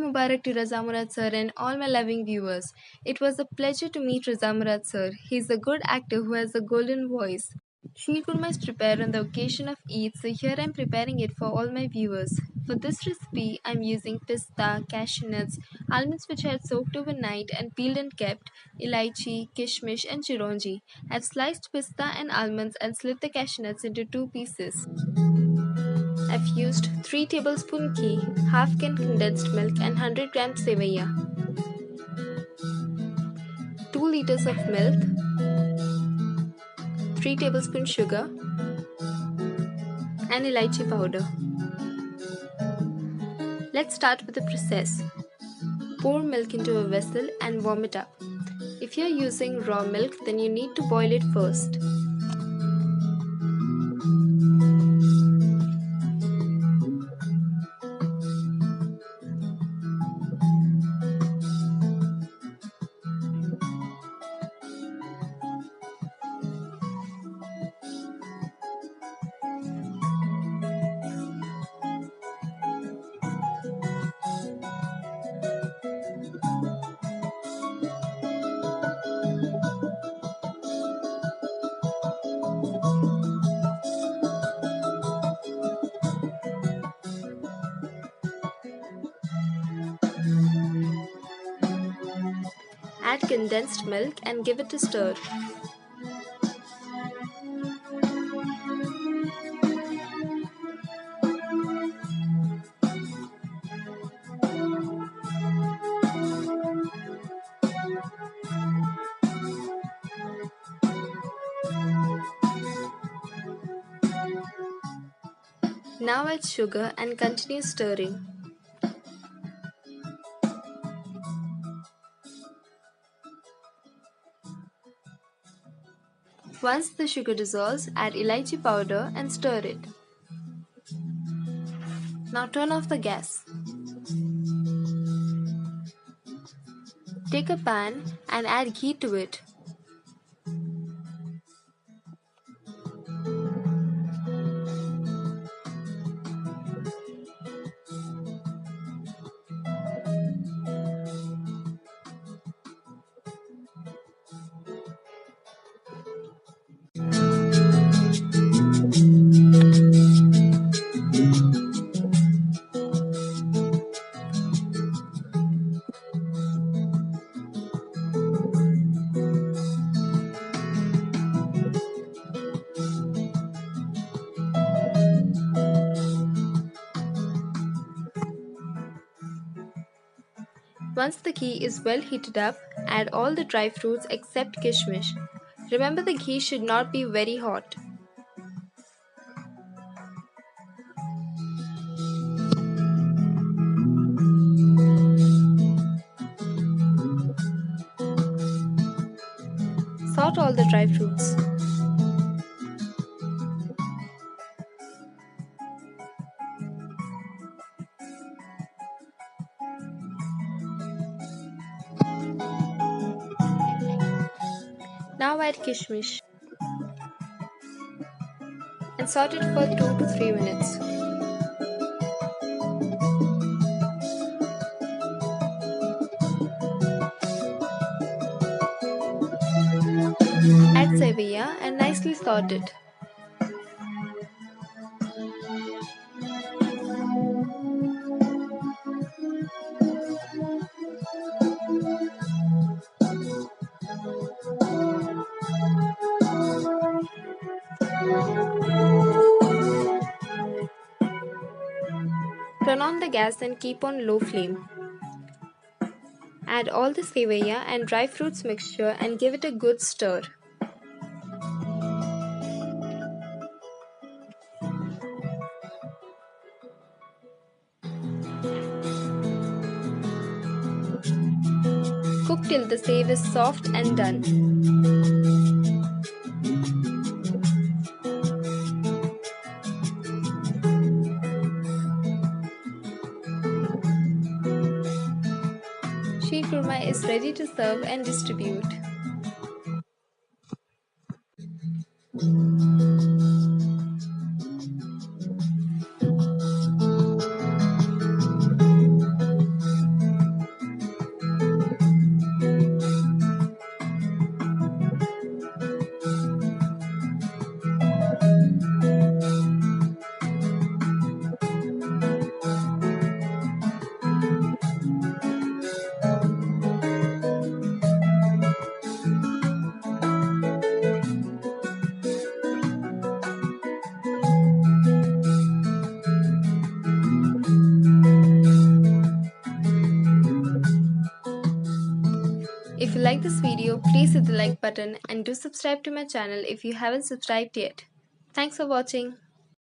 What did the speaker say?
Mubarak to Raza Murad sir and all my loving viewers. It was a pleasure to meet Raza Murad sir. He's a good actor who has a golden voice. Sheer Khurma is prepared on the occasion of Eid, so here I'm preparing it for all my viewers. For this recipe, I'm using pista, cashew nuts, almonds which I had soaked overnight and peeled and kept, elaichi, kishmish and chironji. I've sliced pista and almonds and slit the cashew nuts into two pieces. I've used 3 tablespoon ghee, half can condensed milk and 100 grams sevaiya, 2 liters of milk, 3 tablespoon sugar and elaichi powder. Let's start with the process. Pour milk into a vessel and warm it up. If you're using raw milk, then you need to boil it first. Add condensed milk and give it a stir. Now add sugar and continue stirring. Once the sugar dissolves, add elaichi powder and stir it. Now turn off the gas. Take a pan and add ghee to it. Once the ghee is well heated up, add all the dry fruits except kishmish. Remember, the ghee should not be very hot. Sort all the dry fruits. Now add kishmish and sort it for 2 to 3 minutes. Add sevaiya and nicely sort it. Turn on the gas and keep on low flame. Add all the sevaiya and dry fruits mixture and give it a good stir. Cook till the save is soft and done. Sheer Khurma is ready to serve and distribute. you like this video, please hit the like button and do subscribe to my channel if you haven't subscribed yet. Thanks for watching.